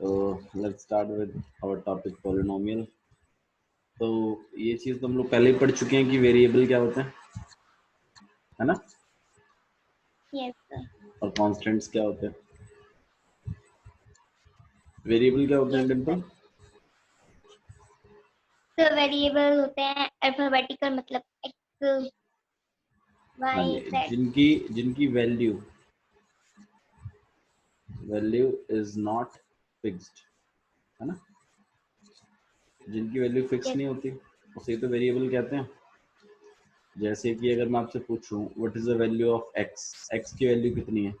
तो let's start with our topic polynomial. तो ये चीज तो हम लोग पहले ही पढ़ चुके हैं कि वेरिएबल क्या होते हैं, है ना? Yes sir. और कांस्टेंट्स क्या होते हैं। वेरिएबल क्या होते हैं डिम्पल? तो वेरिएबल होते हैं अल्फाबेटिकल, मतलब एक्स हाँ वाई जी, जेड। जिनकी जिनकी वैल्यू इज नॉट फिक्स्ड, है ना? जिनकी वैल्यू फिक्स यस नहीं होती उसे तो वेरिएबल कहते हैं। जैसे कि अगर मैं आपसे पूछूं what is the value of x, x की वैल्यू कितनी है,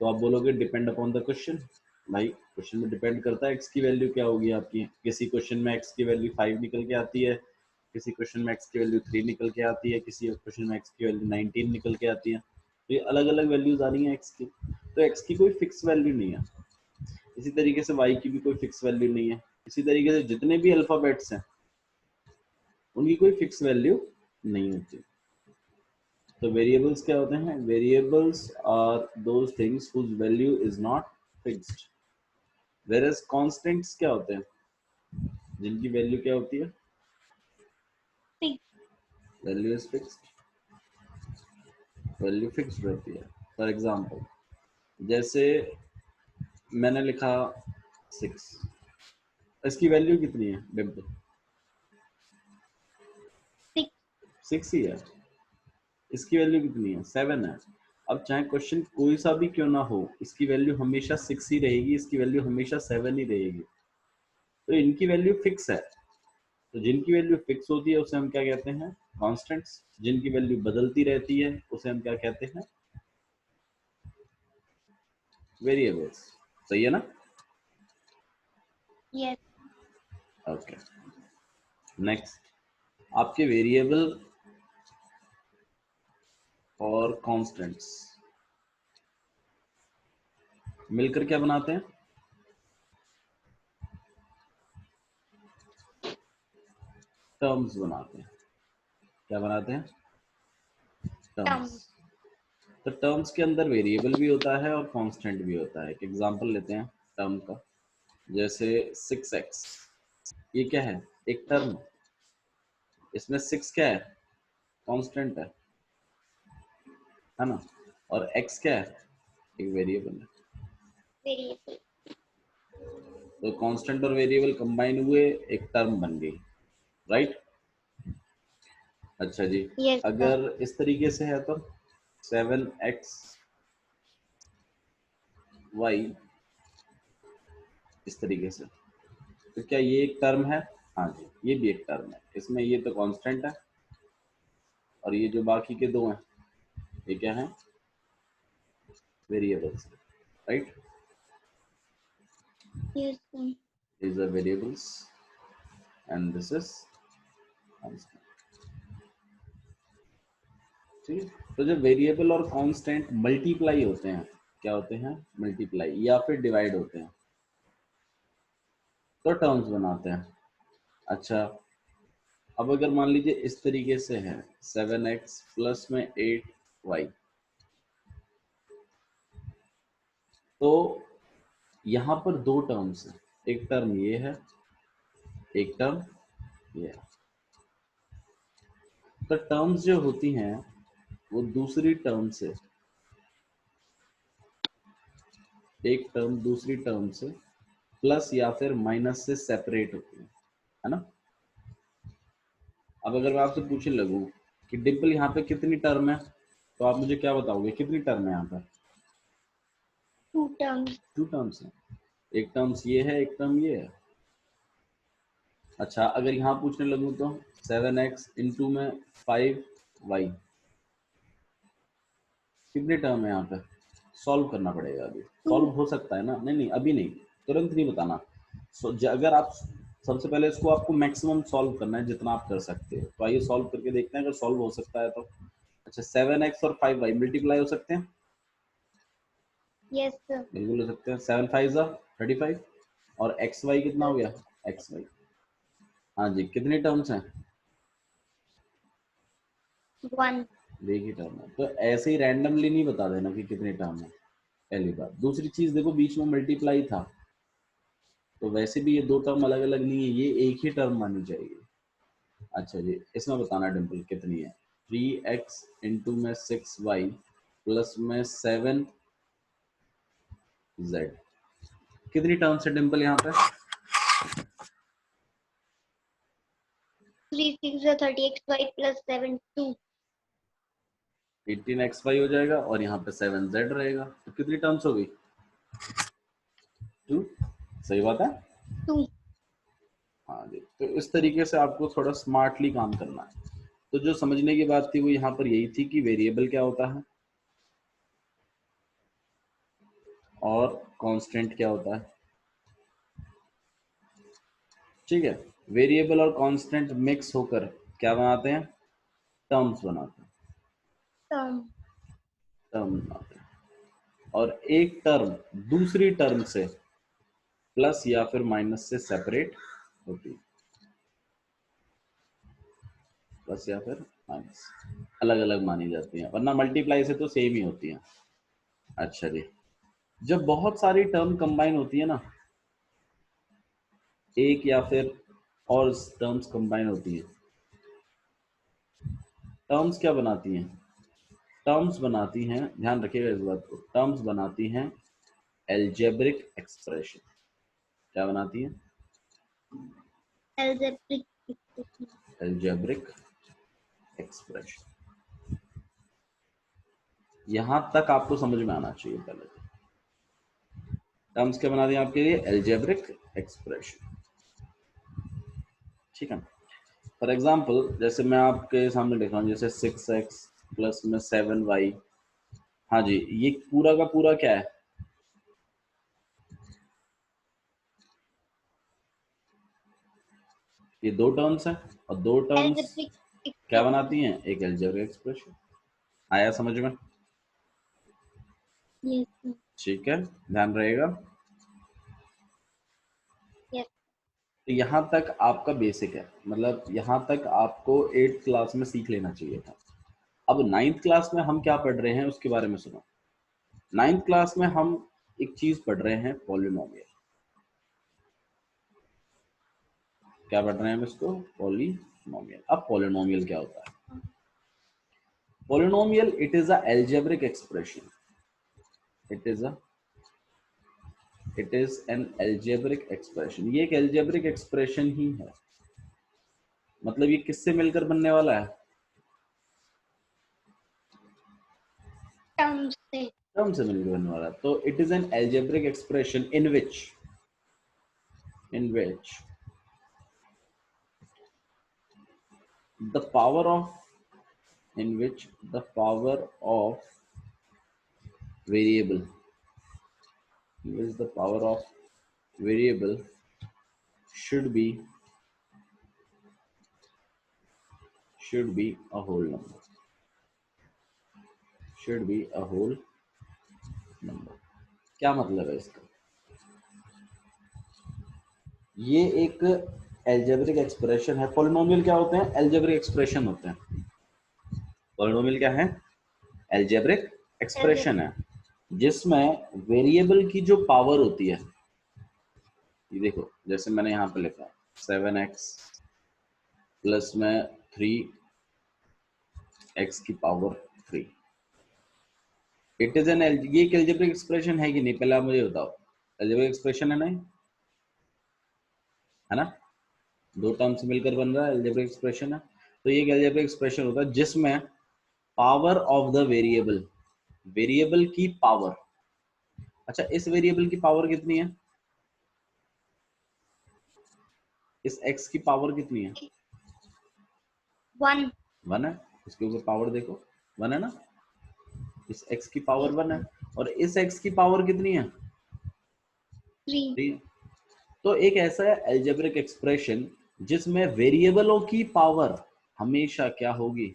तो आप बोलोगे डिपेंड अपॉन द क्वेश्चन। भाई क्वेश्चन में डिपेंड करता है एक्स की वैल्यू क्या होगी आपकी। किसी क्वेश्चन में एक्स की वैल्यू 5 निकल के आती है, किसी क्वेश्चन में एक्स की वैल्यू 3 निकल के आती है, किसी क्वेश्चन में एक्स की वैल्यू 19 निकल के आती है। तो ये अलग अलग वैल्यूज आ रही हैं एक्स की। तो एक्स की कोई फिक्स वैल्यू नहीं है। इसी तरीके से वाई की भी कोई फिक्स वैल्यू नहीं है। इसी तरीके से जितने भी अल्फाबेट्स हैं उनकी कोई फिक्स वैल्यू नहीं होती। तो वेरिएबल्स क्या होते हैं? Variables are those things whose value is not fixed. Versus constants क्या होते हैं? जिनकी वैल्यू क्या होती है? Value is fixed, value fixed रहती है। फॉर एग्जांपल जैसे मैंने लिखा 6, इसकी वैल्यू कितनी है डिम्पल? 6 ही है। इसकी वैल्यू कितनी है? 7 है। अब चाहे क्वेश्चन कोई सा भी क्यों ना हो, इसकी वैल्यू हमेशा 6 ही रहेगी, इसकी वैल्यू हमेशा 7 ही रहेगी। तो इनकी वैल्यू फिक्स है। तो जिनकी वैल्यू फिक्स होती है उसे हम क्या कहते हैं? कांस्टेंट्स। जिनकी वैल्यू बदलती रहती है उसे हम क्या कहते हैं? वेरिएबल्स। सही है ना? यस। Okay, next. आपके वेरिएबल और कांस्टेंट्स मिलकर क्या बनाते हैं? टर्म्स बनाते हैं। क्या बनाते हैं? टर्म्स। टर्म। तो टर्म्स के अंदर वेरिएबल भी होता है और कांस्टेंट भी होता है। एक एग्जांपल लेते हैं टर्म का। जैसे 6x, ये क्या है? एक टर्म। इसमें 6 क्या है? कांस्टेंट है ना? और x क्या है? एक वेरिएबल है। वेरिएबल। तो कांस्टेंट और वेरिएबल कंबाइन हुए एक टर्म बन गई, राइट? अच्छा जी, यस सर। अगर इस तरीके से है तो 7xy इस तरीके से, तो क्या ये एक टर्म है? हाँ जी, ये भी एक टर्म है। इसमें ये तो कांस्टेंट है और ये जो बाकी के दो हैं ये क्या है? Variables, right? Yes sir. These are variables and this is constant। ठीक है? तो जब वेरिएबल और कांस्टेंट मल्टीप्लाई होते हैं, क्या होते हैं? मल्टीप्लाई या फिर डिवाइड होते हैं तो टर्म्स बनाते हैं। अच्छा, अब अगर मान लीजिए इस तरीके से है 7x प्लस में 8y, तो यहाँ पर दो टर्म्स हैं। एक टर्म ये है, एक टर्म ये है। तो टर्म्स जो होती हैं वो दूसरी टर्म से, एक टर्म दूसरी टर्म से प्लस या फिर माइनस से सेपरेट होती है ना? अब अगर मैं आपसे पूछने लगूं कि डिम्पल यहाँ पे कितनी टर्म है, तो आप मुझे क्या बताओगे? कितनी टर्म है यहाँ पर? 2 टर्म्स। 2 टर्म्स है। एक टर्म्स ये है, एक टर्म ये है। अच्छा, अगर यहाँ पूछने लगूं तो 7x इंटू में 5y, कितने टर्म है यहाँ पे? सॉल्व करना पड़ेगा। अभी 2। सॉल्व हो सकता है ना? नहीं नहीं, अभी नहीं, तुरंत नहीं बताना। अगर आप सबसे पहले इसको आपको मैक्सिमम सॉल्व करना है जितना आप कर सकते हो। तो आइए सॉल्व करके देखते हैं अगर सॉल्व हो सकता है तो। अच्छा, 7x और 5y मल्टीप्लाई हो सकते हैं? Yes sir. बिल्कुल हो सकते हैं। 7 5 जा 35 और एक्स वाई कितना हो गया? X Y. हाँ जी, कितनी टर्म्स हैं? 1। देखिए टर्म है तो ऐसे ही रैंडमली नहीं बता देना कि कितने टर्म है। पहली बात। दूसरी चीज देखो, बीच में मल्टीप्लाई था तो वैसे भी ये दो टर्म अलग अलग नहीं है, ये एक ही टर्म मानी जाएगी। अच्छा जी, इसमें बताना डिम्पल कितनी है। 3x इंटू में 6y प्लस में 7z, कितनी टर्म्स है डिम्पल यहाँ पे? 3 6 30xy plus 7 2। 18xy हो जाएगा और यहाँ पे 7z रहेगा, तो कितनी टर्म्स हो गई? 2। सही बात है। 2। हाँ जी, तो इस तरीके से आपको थोड़ा स्मार्टली काम करना है। तो जो समझने की बात थी वो यहाँ पर यही थी कि वेरिएबल क्या होता है और कांस्टेंट क्या होता है। ठीक है, वेरिएबल और कांस्टेंट मिक्स होकर क्या बनाते हैं? टर्म्स बनाते हैं। टर्म बनाते हैं, और एक टर्म दूसरी टर्म से प्लस या फिर माइनस से सेपरेट होती है। प्लस या फिर माइनस अलग अलग मानी जाती हैं, वरना मल्टीप्लाई से तो सेम ही होती हैं। अच्छा जी, जब बहुत सारी टर्म कंबाइन होती है ना, एक या फिर और टर्म्स कंबाइन होती हैं, टर्म्स क्या बनाती हैं? टर्म्स बनाती हैं, ध्यान रखिएगा इस बात को, टर्म्स बनाती हैं एल्जेब्रिक एक्सप्रेशन। क्या बनाती हैं? Algebraic expression. यहां तक आपको समझ में आना चाहिए। पहले टर्म्स क्या बनाती हैं आपके लिए? Algebraic expression. ठीक है, फॉर एग्जाम्पल जैसे मैं आपके सामने लिख रहा हूँ, जैसे 6x प्लस में 7y। हाँ जी, ये पूरा का पूरा क्या है? ये दो टर्म्स हैं, और दो टर्म्स क्या बनाती हैं? एक एल्जेब्रिक एक्सप्रेशन। आया समझ में? ठीक है, ध्यान रहेगा। तो यहाँ तक आपका बेसिक है, मतलब यहाँ तक आपको 8th क्लास में सीख लेना चाहिए था। अब 9th क्लास में हम क्या पढ़ रहे हैं उसके बारे में सुनो। 9th क्लास में हम एक चीज पढ़ रहे हैं, पॉलिनोमियल। क्या पढ़ रहे हैं हम इसको? पॉलिनोमियल। अब पॉलिनोमियल क्या होता है? Polynomial, it is a algebraic expression. It is an algebraic expression. ये एक एल्जेब्रिक एक्सप्रेशन ही है। मतलब ये किससे मिलकर बनने वाला है? टर्म से मिलकर बनने वाला है। तो it is an algebraic expression in which the power of in which the power of variable in which the power of variable should be a whole number, should be a whole number। क्या मतलब है इसका? ये एक algebraic expression है। Polynomial क्या होते हैं? एल्जेब्रिक एक्सप्रेशन होते हैं। पॉलिनोमियल क्या है? एल्जेब्रिक एक्सप्रेशन है, जिसमें वेरिएबल की जो पावर होती है, ये देखो जैसे मैंने यहाँ पे लिखा 7x प्लस में 3x की पावर 3। इट इज एन ये एक एल्जेब्रिक एक्सप्रेशन है कि नहीं? पहले आप मुझे बताओ, एल्जेब्रिक एक्सप्रेशन है नहीं? है ना? दो टर्म से मिलकर बन रहा है, एल्जेब्रिक एक्सप्रेशन है। तो ये एक एल्जेब्रिक एक्सप्रेशन होता है जिसमें power of the variable, variable की पावर। अच्छा, इस वेरिएबल की पावर कितनी है? इस x की पावर कितनी है? 1 1 है। इसके ऊपर पावर देखो, 1 है ना? इस x की पावर 1 है, और इस x की पावर कितनी है? 3। तो एक ऐसा एल्जेब्रिक एक्सप्रेशन जिसमें वेरिएबलों की पावर हमेशा क्या होगी?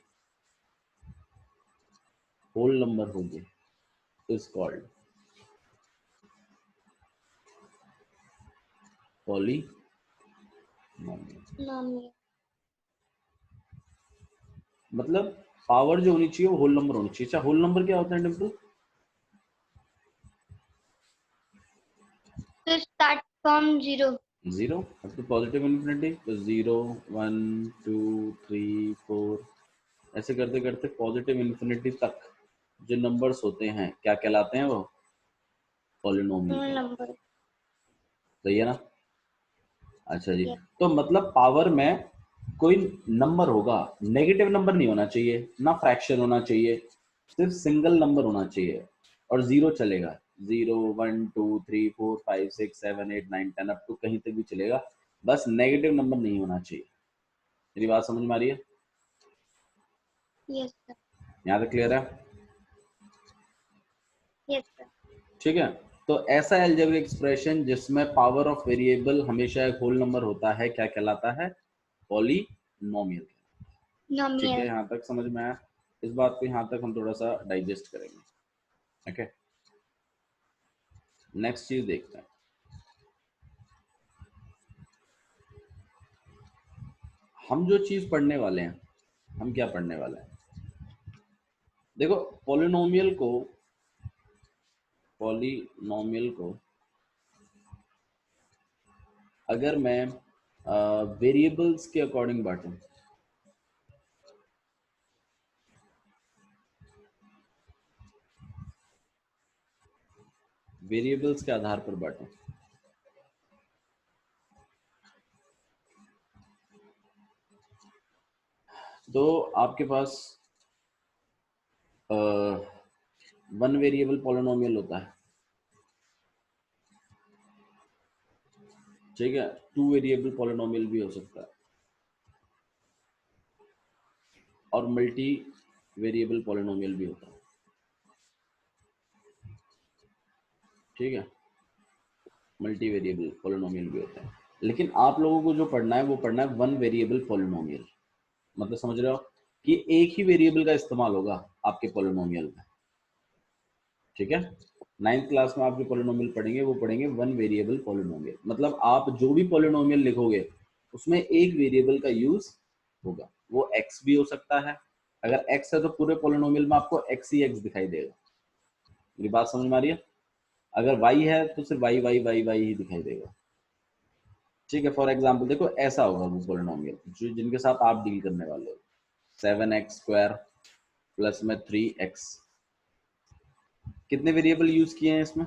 होल नंबर होगी, इज कॉल्ड पॉलीनोमियल। मतलब पावर जो होनी चाहिए वो होल नंबर होनी चाहिए। अच्छा, होल नंबर क्या होता है डिम्पल? तो start from 0 0 up to positive infinity, तो 0 1 2 3 4 ऐसे करते करते पॉजिटिव इन्फिनिटी तक जो नंबर्स होते हैं क्या कहलाते हैं? वो पॉलिनोमियल कहलाते हैं। नंबर। सही है ना? अच्छा जी, Yes. तो मतलब पावर में कोई नंबर होगा, नेगेटिव नंबर नहीं होना चाहिए, ना फ्रैक्शन होना चाहिए, सिर्फ सिंगल नंबर होना चाहिए और जीरो चलेगा। 0 1 2 3 4 5 6 7 8 9 10 अप टू कहीं तक भी चलेगा, बस नेगेटिव नंबर नहीं होना चाहिए। मेरी बात समझ में आ रही है? Yes, sir. यहाँ तक क्लियर है? Yes, sir. ठीक है, तो ऐसा अलजेब्रिक एक्सप्रेशन जिसमें पावर ऑफ वेरिएबल हमेशा एक होल नंबर होता है क्या कहलाता है? पॉलिनोमियल। ठीक है, Nominal. यहाँ तक समझ में आया? इस बात को यहाँ तक हम थोड़ा सा डाइजेस्ट करेंगे। ओके, नेक्स्ट चीज देखते हैं। हम जो चीज पढ़ने वाले हैं, हम क्या पढ़ने वाले हैं? देखो, पॉलिनोमियल को अगर मैं वेरिएबल्स के अकॉर्डिंग बांटूं, वेरिएबल्स के आधार पर बांटूं, तो आपके पास वन वेरिएबल पॉलिनोमियल होता है, ठीक है, टू वेरिएबल पॉलिनोमियल भी हो सकता है और मल्टी वेरिएबल पॉलिनोमियल भी होता है। ठीक है, मल्टी वेरिएबल पॉलिनोमियल भी होता है, लेकिन आप लोगों को जो पढ़ना है वो पढ़ना है वन वेरिएबल पॉलिनोमियल। मतलब समझ रहे हो कि एक ही वेरिएबल का इस्तेमाल होगा आपके पॉलिनोमियल में। ठीक है, 9th क्लास में आपके पॉलिनोमियल पढ़ेंगे, वो पढ़ेंगे वन वेरिएबल पॉलिनोमियल। मतलब आप जो भी पॉलिनोमियल लिखोगे उसमें एक वेरिएबल का यूज होगा। वो x भी हो सकता है, अगर x है तो पूरे पॉलिनोमियल में आपको x ही x दिखाई देगा। मेरी बात समझ में आ रही है? अगर y है तो सिर्फ y y y y ही दिखाई देगा। ठीक है, फॉर एग्जाम्पल देखो ऐसा होगा वो पॉलिनोमियल जो जिनके साथ आप डील करने वाले हो, 7x² प्लस में 3x। कितने वेरिएबल यूज किए हैं इसमें?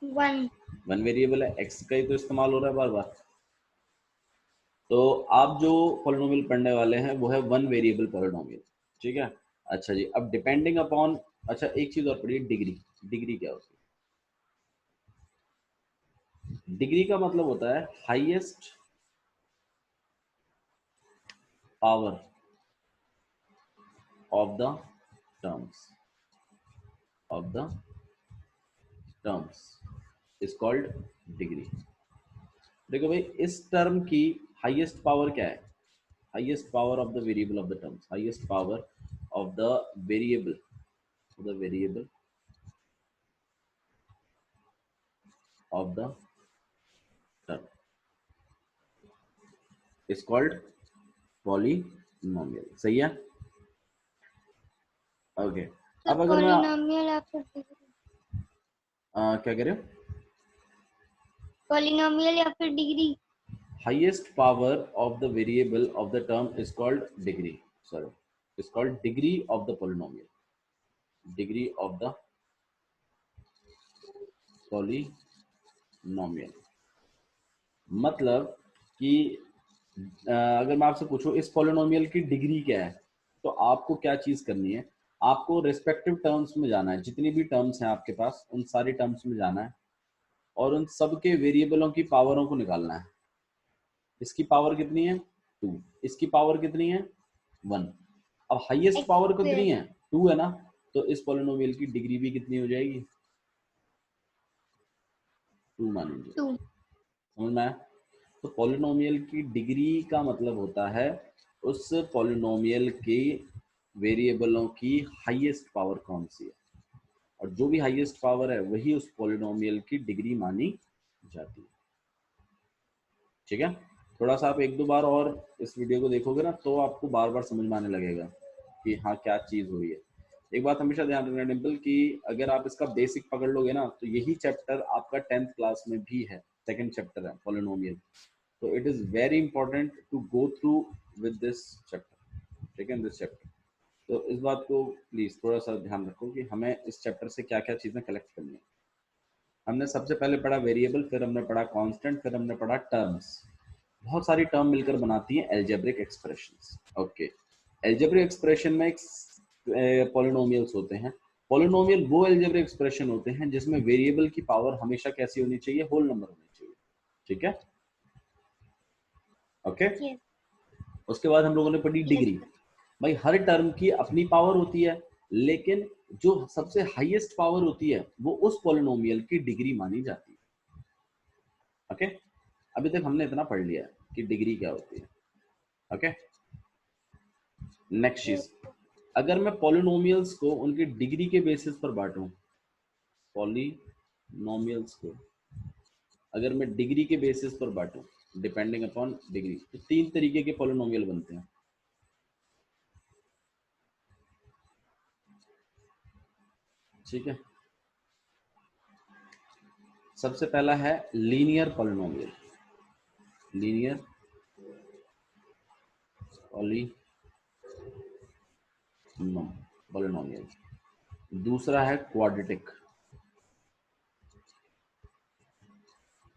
1. वन वेरिएबल है, x का ही तो इस्तेमाल हो रहा है बार बार। तो आप जो पॉलिनोमियल पढ़ने वाले हैं वो है वन वेरिएबल पॉलिनोमियल। ठीक है, अच्छा जी, अब डिपेंडिंग अपॉन, अच्छा एक चीज और पढ़िए, डिग्री। डिग्री क्या होती है? डिग्री का मतलब होता है highest power of the terms, of the terms is called degree. देखो भाई, इस टर्म की हाईएस्ट पावर क्या है? Highest power of the variable of the terms, highest power of the variable, the variable of the term is called polynomial. सही है? Okay, So अब अगर मैं polynomial after degree. क्या कह रहे हो? Polynomial या फिर degree? Highest power of the variable of the term is called degree. Sorry, is called degree of the polynomial. Degree of the polynomial मतलब कि अगर मैं आपसे पूछूं इस पॉलिनोमियल की डिग्री क्या है, तो आपको क्या चीज करनी है? आपको रिस्पेक्टिव टर्म्स में जाना है, जितनी भी टर्म्स हैं आपके पास उन सारी टर्म्स में जाना है और उन सब के वेरिएबलों की पावरों को निकालना है। इसकी पावर कितनी है? 2। इसकी पावर कितनी है? 1। अब हाईएस्ट X पावर कितनी square. है? 2 है ना, तो इस पॉलिनोमियल की डिग्री भी कितनी हो जाएगी? 2 मान लीजिए। 2. समझ में आया? तो पॉलिनोमियल की डिग्री का मतलब होता है उस पॉलिनोमियल की वेरिएबलों की हाईएस्ट पावर कौन सी है, और जो भी हाईएस्ट पावर है वही उस पॉलिनोमियल की डिग्री मानी जाती है। ठीक है, थोड़ा सा आप एक दो बार और इस वीडियो को देखोगे ना तो आपको बार बार समझ में आने लगेगा कि हाँ क्या चीज हो रही है। एक बात हमेशा ध्यान रखना डिम्पल कि अगर आप इसका बेसिक पकड़ लोगे ना तो यही चैप्टर आपका 10th क्लास में भी है, सेकंड चैप्टर है पॉलिनोमियल। तो it is very important to go through with this chapter, ठीक है, दिस चैप्टर। तो इस बात को प्लीज थोड़ा सा ध्यान रखो कि हमें इस चैप्टर से क्या क्या चीजें कलेक्ट करनी है। हमने सबसे पहले पढ़ा वेरिएबल, फिर हमने पढ़ा कांस्टेंट, फिर हमने पढ़ा टर्म्स। बहुत सारी टर्म मिलकर बनाती हैं algebraic expressions. Okay, algebraic expression में पॉलिनोमियल्स होते हैं। पॉलिनोमियल वो एल्जेब्रिक एक्सप्रेशन होते हैं जिसमें वेरिएबल की पावर हमेशा कैसी होनी चाहिए, होल नंबर होनी चाहिए, ठीक है। Okay, Yes. उसके बाद हम लोगों ने पढ़ी Yes, डिग्री। sir. भाई हर टर्म की अपनी पावर होती है, लेकिन जो सबसे हाईएस्ट पावर होती है वो उस पॉलिनोमियल की डिग्री मानी जाती है। ओके, अभी तक हमने इतना पढ़ लिया है कि डिग्री क्या होती है। ओके, नेक्स्ट चीज, अगर मैं पॉलिनोमियल्स को उनकी डिग्री के बेसिस पर बांटूं, पॉलिनोमियल्स को अगर मैं डिग्री के बेसिस पर बांटूं, डिपेंडिंग अपॉन डिग्री, तो तीन तरीके के पॉलिनोमियल बनते हैं, ठीक है। सबसे पहला है लीनियर पॉलिनोमियल, लीनियर पॉलिनोमियल। दूसरा है क्वाड्रेटिक,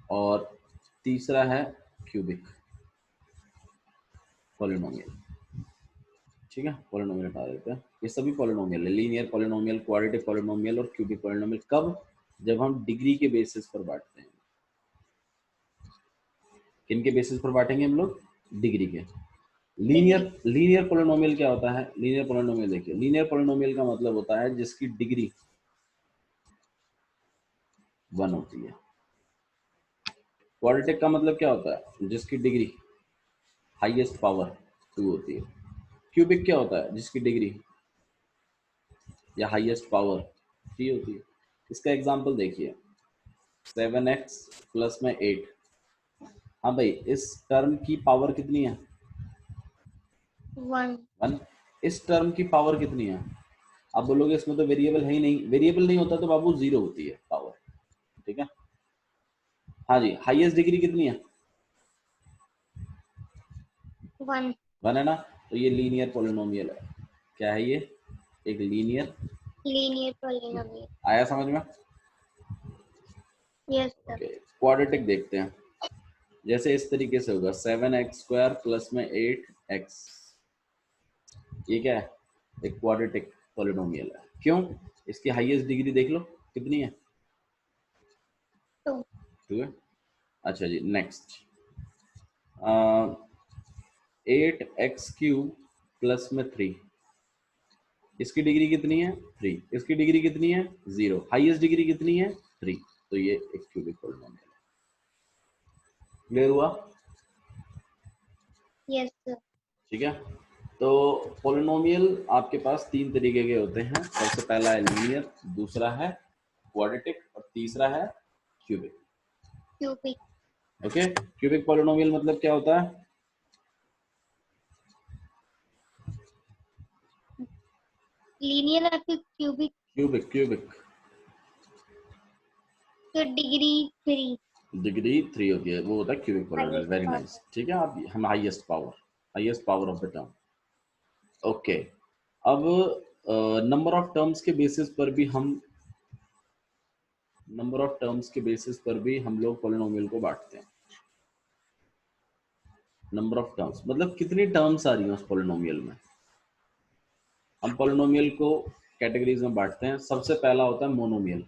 और तीसरा है क्यूबिक पॉलिनोमियल, ठीक है। पॉलिनोमियल हटा देते हैं, ये सभी पॉलिनोमियल है, लीनियर पॉलिनोमियल, क्वाड्रेटिक पॉलिनोमियल और क्यूबिक पॉलिनोमियल। कब? जब हम डिग्री के बेसिस पर बांटते हैं। किन के बेसिस पर बांटेंगे हम लोग? डिग्री के। लीनियर पॉलिनोमियल क्या होता है? लीनियर पॉलिनोमियल देखिए, लीनियर पॉलिनोमियल का मतलब होता है जिसकी डिग्री 1 होती है। क्वाड्रेटिक का मतलब क्या होता है? जिसकी डिग्री हाईएस्ट पावर 2 होती है। क्यूबिक क्या होता है? जिसकी डिग्री या हाईएस्ट पावर 3 होती है। इसका एग्जांपल देखिए, 7x प्लस में 8। हाँ भाई, इस टर्म की पावर कितनी है? 1। इस टर्म की पावर कितनी है? आप बोलोगे इसमें तो वेरिएबल है ही नहीं। वेरिएबल नहीं होता तो बाबू 0 होती है पावर, ठीक है। हाँ जी, हाईएस्ट डिग्री कितनी है? 1 है ना। तो ये लीनियर पॉलिनोमियल है। क्या है ये? एक लीनियर polynomial. आया समझ में? Yes, sir. ओके, क्वाड्रेटिक देखते हैं। जैसे इस तरीके से होगा 7x² प्लस में 8x। ये क्या है? एक क्वाड्रेटिक पॉलिनोमियल है। क्यों? इसकी हाईएस्ट डिग्री देख लो कितनी है? 2. 2 है। अच्छा जी, नेक्स्ट, 8x³ प्लस में 3। इसकी डिग्री कितनी है? 3। इसकी डिग्री कितनी है? 0। हाईएस्ट डिग्री कितनी है? 3। तो ये एक क्यूबिक पॉलिनोमियल है। क्लियर हुआ? Yes, sir. ठीक है। तो पॉलिनोमियल आपके पास तीन तरीके के होते हैं। सबसे पहला है लीनियर, दूसरा है क्वाड्रेटिक और तीसरा है cubic. Cubic. Okay, cubic polynomial मतलब क्या होता है? Linear or cubic? Cubic, cubic तो डिग्री 3. डिग्री 3 होती है, वो होता है cubic polynomial. Highest very power. Nice, ठीक है। आप हम highest power of the term. Okay, अब नंबर ऑफ टर्म्स के बेसिस पर भी हम लोग पॉलिनोमियल को बांटते हैं। नंबर ऑफ टर्म्स मतलब कितनी टर्म्स आ रही हैं उस पॉलिनोमियल में। हम पॉलिनोमियल को कैटेगरीज में बांटते हैं। सबसे पहला होता है मोनोमियल।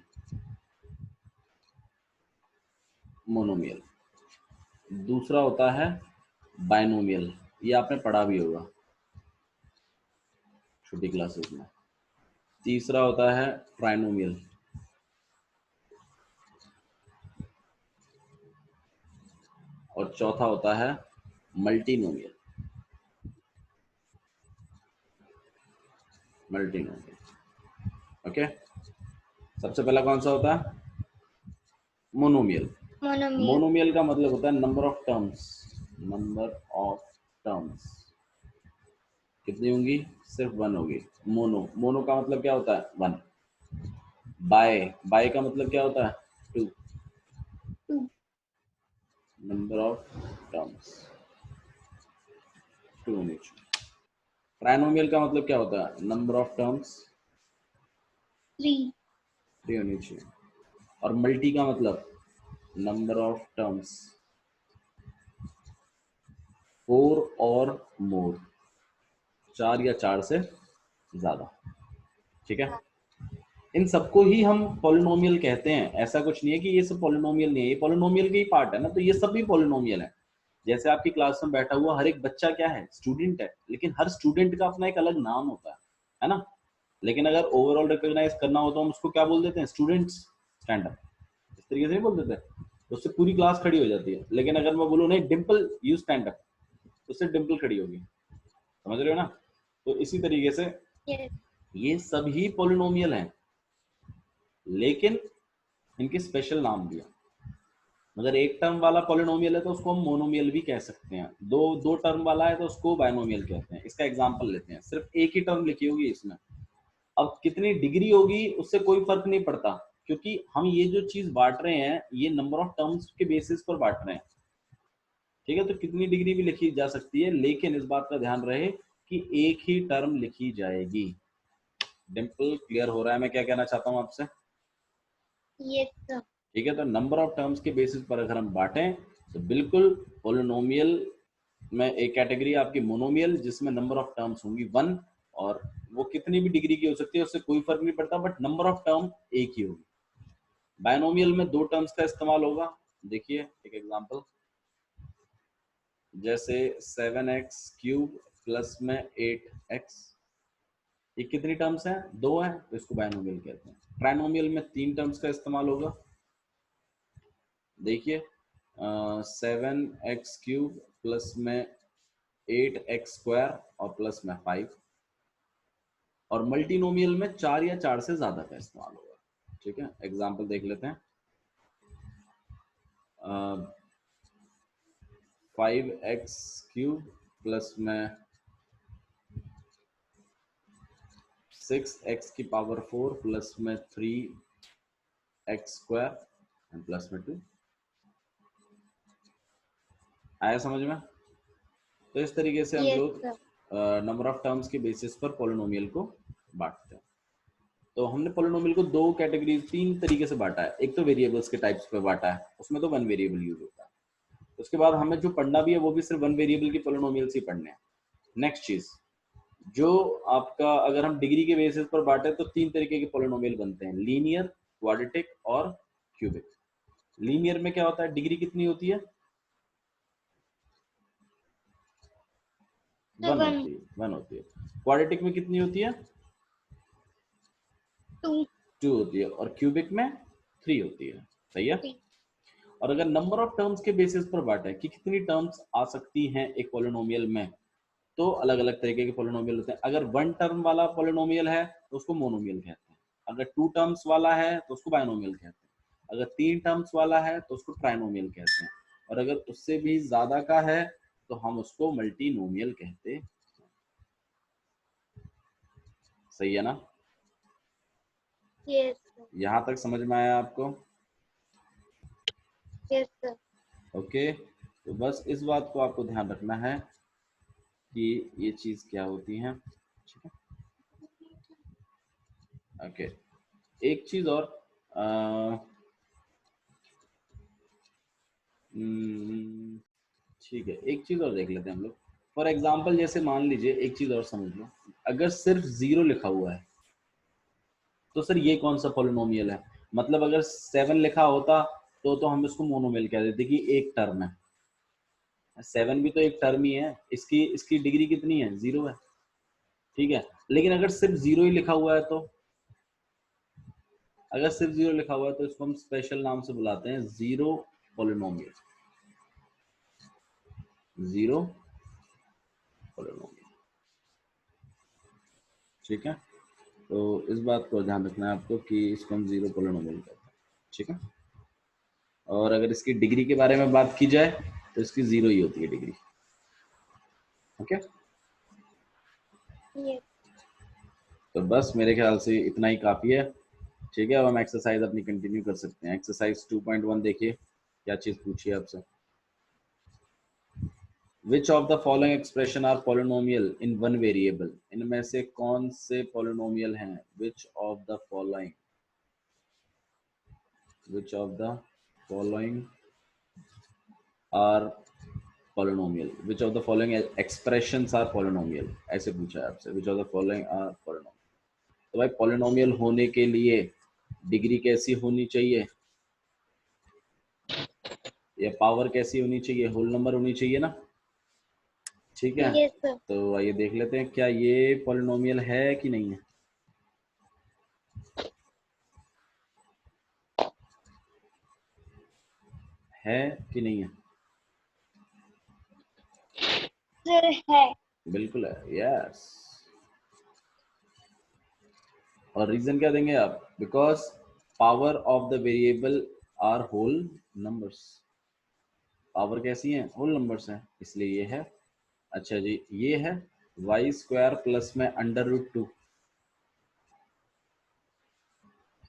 मोनोमियल। दूसरा होता है बाइनोमियल, ये आपने पढ़ा भी होगा छोटी क्लासेस में। तीसरा होता है ट्राइनोमियल, और चौथा होता है मल्टीनोमियल। ओके, सबसे पहला कौन सा होता है? मोनोमियल। मोनोमियल. मोनोमियल का मतलब होता है number of terms. Number of terms, कितनी होंगी? सिर्फ 1 होगी। मोनो, मोनो का मतलब क्या होता है? 1। बाय, बाय का मतलब क्या होता है? 2। 2 नंबर ऑफ टर्म्स 2 होनी चाहिए। ट्राइनोमियल का मतलब क्या होता है? नंबर ऑफ टर्म्स 3 3 होनी चाहिए। और मल्टी का मतलब नंबर ऑफ टर्म्स 4 और मोर, 4 या 4 से ज्यादा। ठीक है, इन सबको ही हम पॉलिनोमियल कहते हैं। ऐसा कुछ नहीं है कि ये सब पॉलिनोमियल नहीं है, ये पॉलिनोमियल के ही पार्ट है ना, तो ये सब भी पॉलिनोमियल है। जैसे आपकी क्लास में बैठा हुआ हर एक बच्चा क्या है? स्टूडेंट है, लेकिन हर स्टूडेंट का अपना एक अलग नाम होता है ना। लेकिन अगर ओवरऑल रिकॉग्नाइज करना हो तो हम उसको क्या बोल देते हैं? स्टूडेंट्स स्टैंड अप, इस तरीके से नहीं बोल देते, तो उससे पूरी क्लास खड़ी हो जाती है। लेकिन अगर मैं बोलूँ नहीं डिम्पल यू स्टैंड अप, तो उससे डिम्पल खड़ी होगी। समझ रहे हो ना? तो इसी तरीके से yes ये सभी पॉलिनोमियल हैं, लेकिन इनके स्पेशल नाम भी हैं। अगर एक टर्म वाला पॉलिनोमियल है तो उसको हम मोनोमियल भी कह सकते हैं, दो टर्म वाला है तो उसको बायनोमियल कहते हैं। इसका एग्जांपल लेते हैं, सिर्फ एक ही टर्म लिखी होगी इसमें, अब कितनी डिग्री होगी उससे कोई फर्क नहीं पड़ता, क्योंकि हम ये जो चीज बांट रहे हैं ये नंबर ऑफ टर्म्स के बेसिस पर बांट रहे हैं। ठीक है, तो कितनी डिग्री भी लिखी जा सकती है, लेकिन इस बात का ध्यान रहे कि एक ही टर्म लिखी जाएगी। डिम्पल क्लियर हो रहा है मैं क्या कहना चाहता हूँ आपसे? yes sir ठीक है, तो नंबर ऑफ टर्म्स के बेसिस पर अगर हम बांटें तो बिल्कुल पोलिनोमियल में एक कैटेगरी आपकी मोनोमियल, जिसमें नंबर ऑफ टर्म्स होंगी 1, और वो कितनी भी डिग्री की हो सकती है, उससे कोई फर्क नहीं पड़ता, बट नंबर ऑफ टर्म एक ही होगी। बायनोमियल में 2 टर्म्स का इस्तेमाल होगा। देखिए एक एग्जांपल, जैसे 7x³ प्लस में 8x, ये कितनी टर्म्स हैं? 2 हैं, तो इसको बायनोमियल कहते हैं। ट्राइनोमियल में 3 टर्म्स का इस्तेमाल होगा। देखिए 7x³ प्लस में 8x² और प्लस में 5, और मल्टीनोमियल में 4 या 4 से ज्यादा का इस्तेमाल होगा। ठीक है, एग्जांपल देख लेते हैं। 5x³ प्लस में 6x⁴ प्लस में 3x² एंड प्लस में 2। आया समझ में? तो इस तरीके से हम yes लोग sir नंबर ऑफ टर्म्स के बेसिस पर पॉलिनोमियल को बांटते हैं। तो हमने पॉलिनोमियल को 2 कैटेगरी 3 तरीके से बांटा है। एक तो वेरिएबल्स के टाइप्स पे बांटा है, उसमें तो 1 वेरिएबल यूज होता है। उसके बाद हमें जो पढ़ना भी है वो भी सिर्फ 1 वेरिएबल की पॉलिनोमियल्स ही पढ़ने हैं। नेक्स्ट चीज, जो आपका अगर हम डिग्री के बेसिस पर बांटे तो 3 तरीके के पॉलिनोमियल बनते हैं, लीनियर, क्वाड्रेटिक और क्यूबिक। लीनियर में क्या होता है? डिग्री कितनी होती है? so 1 1 होती है, 1 होती है। क्वाड्रेटिक में कितनी होती है? 2 2 होती है, और क्यूबिक में 3 होती है। सही है। 3 और अगर नंबर ऑफ टर्म्स के बेसिस पर बांटे कि कितनी टर्म्स आ सकती हैं एक पॉलिनोमियल में, तो अलग अलग तरीके के पॉलिनोमियल होते हैं। अगर 1 टर्म वाला पॉलिनोमियल है तो उसको मोनोमियल कहते हैं, अगर 2 टर्म्स वाला है तो उसको बायनोमियल कहते हैं, अगर 3 टर्म्स वाला है तो उसको ट्राइनोमियल कहते हैं, और अगर उससे भी ज्यादा का है तो हम उसको मल्टीनोमियल कहते हैं। सही है ना? yes sir यहां तक समझ में आया आपको? yes sir ओके, तो बस इस बात को आपको ध्यान रखना है कि ये चीज क्या होती है। ठीक है, ओके। एक चीज और, ठीक है, एक चीज और देख लेते हैं हम लोग। फॉर एग्जाम्पल जैसे मान लीजिए, एक चीज और समझ लो, अगर सिर्फ 0 लिखा हुआ है तो सर ये कौन सा पॉलिनोमियल है? मतलब अगर 7 लिखा होता तो हम इसको मोनोमियल कह देते कि एक टर्म है। 7 भी तो एक टर्म ही है, इसकी इसकी डिग्री कितनी है? 0 है। ठीक है, लेकिन अगर सिर्फ 0 ही लिखा हुआ है तो, अगर सिर्फ 0 लिखा हुआ है तो इसको हम स्पेशल नाम से बुलाते हैं जीरो पॉलिनोमियल। Zero polynomial. ठीक है, तो इस बात को ध्यान रखना है आपको कि इसको हम जीरो पॉलिनोमियल कहते हैं। ठीक है, और अगर इसकी डिग्री के बारे में बात की जाए तो इसकी 0 ही होती है डिग्री। Okay, Yes. तो बस मेरे ख्याल से इतना ही काफी है। ठीक है, अब हम एक्सरसाइज अपनी कंटिन्यू कर सकते हैं। एक्सरसाइज 2.1 देखिए क्या चीज पूछी है आपसे। Which of the following expression are polynomial in one variable? इनमें से कौन से polynomial हैं? Which of the following? Which of the following are polynomial? Which of the following expressions are polynomial? ऐसे पूछा है आपसे। Which of the following are polynomial? तो भाई polynomial होने के लिए डिग्री कैसी होनी चाहिए या पावर कैसी होनी चाहिए? होल नंबर होनी चाहिए ना। ठीक है, Yes, sir. तो आइए देख लेते हैं क्या ये पॉलिनोमियल है कि नहीं है। है कि नहीं है? Sir है। बिल्कुल है, यस। और रीजन क्या देंगे आप? Because power of the variable are whole numbers. Power कैसी है? होल नंबर्स हैं, इसलिए ये है। अच्छा जी, ये है वाई स्क्वायर प्लस में अंडर रूट 2।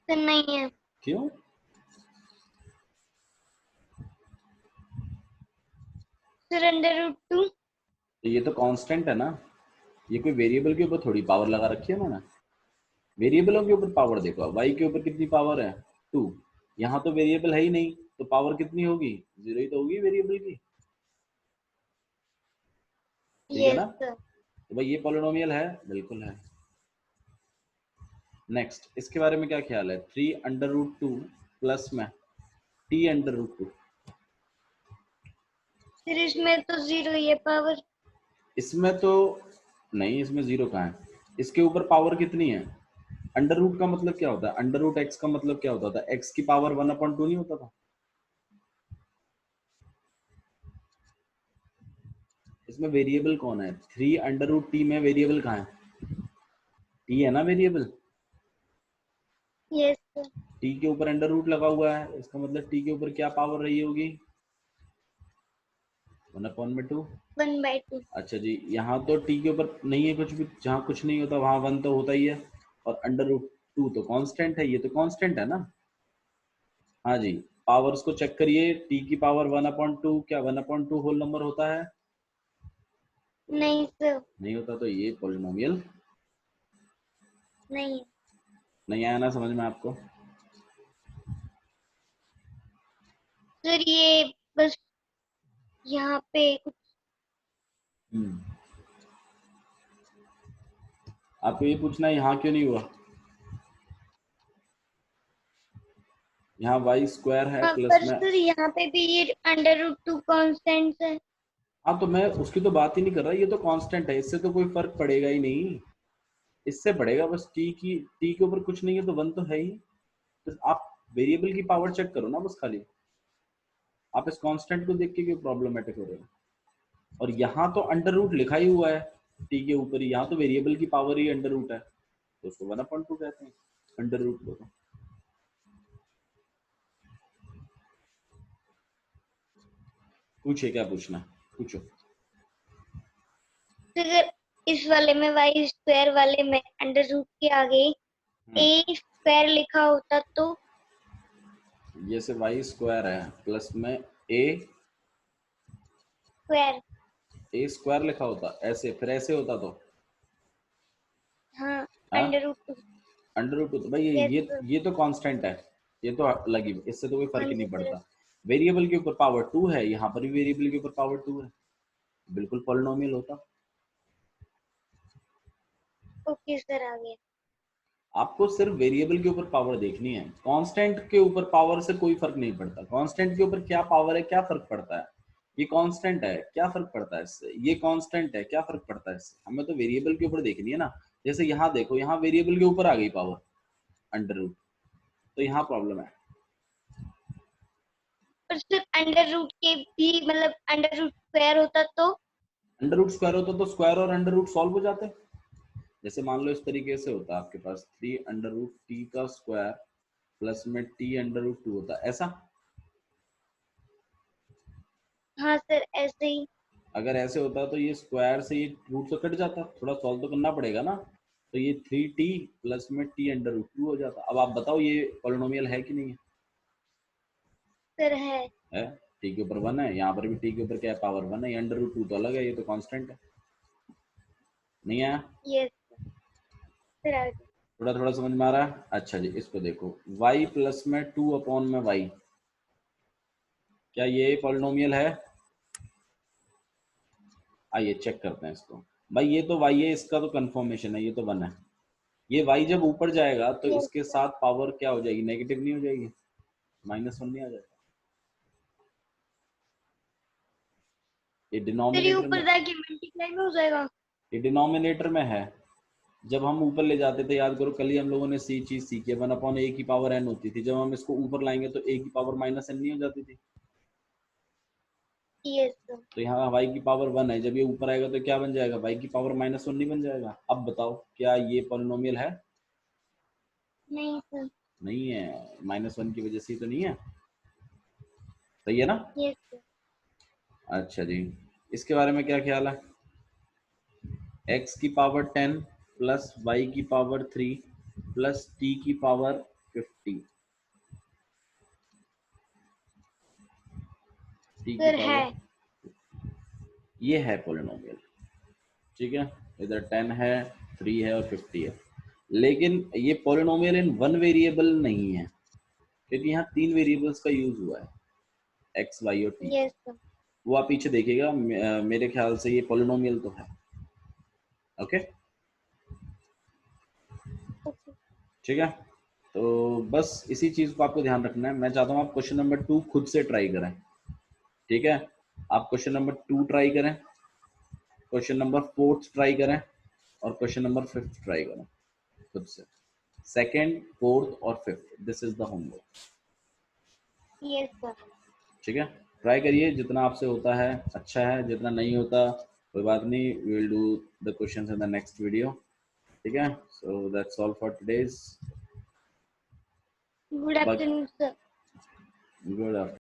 Sir नहीं है। क्यों? Sir √2। तो ये तो कांस्टेंट है ना, ये कोई वेरिएबल के ऊपर थोड़ी पावर लगा रखी है मैंने। वेरिएबलों के ऊपर पावर देखो, वाई के ऊपर कितनी पावर है? 2। यहाँ तो वेरिएबल है ही नहीं, तो पावर कितनी होगी? 0 ही तो होगी वेरिएबल की। ठीक है Yes, ना? sir. तो भाई ये पॉलिनोमियल है, बिल्कुल है। नेक्स्ट, इसके बारे में क्या ख्याल है? 3√2 प्लस में t√2। Sir इसमें तो 0 ही है पावर। इसमें तो नहीं, इसमें 0 कहाँ है? इसके ऊपर पावर कितनी है? अंडर रूट का मतलब क्या होता है? अंडर रूट एक्स का मतलब क्या होता था? एक्स की पावर 1/2 नहीं होता था? इसमें वेरिएबल कौन है? 3√t में वेरिएबल कहाँ है? t है ना वेरिएबल। Yes, sir. टी के ऊपर अंडर रूट लगा हुआ है, इसका मतलब टी के ऊपर क्या पावर रही होगी? 1/2। 1/2। अच्छा जी, यहाँ तो टी के ऊपर नहीं है कुछ भी, जहाँ कुछ नहीं होता वहां 1 तो होता ही है। और अंडर रूट 2 तो कांस्टेंट है, ये तो कांस्टेंट है ना। हाँ जी, पावर्स को चेक करिए। टी की पावर 1/2, क्या 1/2 होल नंबर होता है? नहीं सर। नहीं होता, तो ये पॉलिनोमियल नहीं नहीं आया ना समझ में आपको? सर, ये बस यहाँ पे कुछ। हम्म, आपको ये पूछना है यहाँ क्यों नहीं हुआ? यहाँ वाई स्क्वायर है हाँ प्लस पर में। सर यहाँ पे भी ये √2 कांस्टेंट है। हाँ, तो मैं उसकी तो बात ही नहीं कर रहा, ये तो कांस्टेंट है, इससे तो कोई फर्क पड़ेगा ही नहीं। इससे पड़ेगा बस, टी के ऊपर कुछ नहीं है तो 1 तो है ही। तो आप वेरिएबल की पावर चेक करो ना बस खाली। आप इस कांस्टेंट को देख के क्यों प्रॉब्लमेटिक हो रहे हो? और यहाँ तो अंडर रूट लिखा ही हुआ है टी के ऊपर ही, यहाँ तो वेरिएबल की पावर ही अंडर रूट है, तो उसको 1/2 कहते हैं अंडर रूट को। तो पूछिए क्या पूछना, पूछो। अगर इस वाले में y² वाले में √2 के आगे a² लिखा होता तो? जैसे वाई स्क्वायर है प्लस में स्क्वायर। ए स्क्वायर लिखा होता, ऐसे फिर ऐसे होता तो हाँ हाँ √2। अंडर रूट तो भाई यस ये सर। ये तो कांस्टेंट है, ये तो लगी, इससे तो कोई हाँ फर्क ही जी नहीं सर। पड़ता। वेरिएबल के ऊपर पावर 2 है, यहाँ पर भी वेरिएबल के ऊपर पावर 2 है, बिल्कुल पॉलिनोमियल होता। ओके सर, आ गया। आपको सिर्फ वेरिएबल के ऊपर पावर देखनी है, कांस्टेंट के ऊपर पावर से कोई फर्क नहीं पड़ता। कांस्टेंट के ऊपर क्या पावर है, क्या फर्क पड़ता है? ये कांस्टेंट है, क्या फर्क पड़ता है इससे? ये कांस्टेंट है, क्या फर्क पड़ता है इससे? हमें तो वेरिएबल के ऊपर देखनी है ना। जैसे यहाँ देखो, यहाँ वेरिएबल के ऊपर आ गई पावर अंडर रूट, तो यहाँ प्रॉब्लम है। पर सर √2 के भी मतलब √2 होता तो? अंडर रूट स्क्वायर होता तो स्क्वायर और अंडर रूट सॉल्व हो जाते। जैसे मान लो इस तरीके से होता है आपके पास 3√t का स्क्वायर प्लस में t√2 होता, ऐसा। हाँ सर, ऐसे ही। अगर ऐसे होता तो ये स्क्वायर से ये रूट से कट जाता, थोड़ा सॉल्व तो करना पड़ेगा ना। तो ये 3t प्लस में t अंडर रूट 2 हो जाता। अब आप बताओ ये पॉलिनोमियल है कि नहीं सर है। है? t के ऊपर 1 है, यहाँ पर भी t के ऊपर क्या है, पावर 1 है। ये अंडर रूट 2 तो अलग है, ये तो कांस्टेंट है। नहीं आया? यस सर आ गया। थोड़ा थोड़ा समझ में आ रहा है? अच्छा जी, इसको देखो, y प्लस में 2 अपॉन में y, क्या ये पॉलिनोमियल है? आइए चेक करते हैं इसको। भाई ये तो y है, इसका तो कंफर्मेशन है, ये तो 1 है। ये y जब ऊपर जाएगा तो यस इसके साथ पावर क्या हो जाएगी, नेगेटिव नहीं हो जाएगी, -1 नहीं आ जाएगा? ये सर ये डिनोमिनेटर में, ऊपर जाके मल्टीप्लाई में हो जाएगा। ये डिनोमिनेटर में है। जब हम ऊपर ले जाते थे, याद करो कल ही हम लोगों ने सी चीज सीखी है, 1 अपॉन a की पावर n होती थी। जब हम इसको ऊपर लाएंगे तो a की पावर -n नहीं हो जाती थी? Yes sir. तो यहाँ y की पावर 1 है, जब ये ऊपर आएगा तो क्या बन जाएगा, y की पावर -1 नहीं बन जाएगा? अब बताओ क्या ये पॉलिनोमियल है? नहीं सर। नहीं है, -1 की वजह से ही तो नहीं है। सही है ना? Yes sir. अच्छा जी, इसके बारे में क्या ख्याल है? x की पावर 10 प्लस y की पावर 3 प्लस t की पावर 50, t की सर है। पावर, ये है पॉलिनोमियल। ठीक है, इधर 10 है, 3 है और 50 है। लेकिन ये पॉलिनोमियल इन वन वेरिएबल नहीं है, क्योंकि यहाँ 3 वेरिएबल्स का यूज हुआ है, x y और t। Yes sir. वो आप पीछे देखिएगा, मेरे ख्याल से ये पॉलिनोमियल तो है। Okay, okay. ठीक है। तो बस इसी चीज को आपको ध्यान रखना है। मैं चाहता हूँ आप क्वेश्चन नंबर 2 खुद से ट्राई करें। ठीक है, आप क्वेश्चन नंबर 2 ट्राई करें, क्वेश्चन नंबर 4 ट्राई करें और क्वेश्चन नंबर 5 ट्राई करें खुद से। सेकंड, फोर्थ और fifth, this is the homework. Yes sir. ठीक है, ट्राई करिए, जितना आपसे होता है अच्छा है, जितना नहीं होता कोई बात नहीं, we will do the questions in the next video. ठीक है, so that's all for today's. Good afternoon sir. Good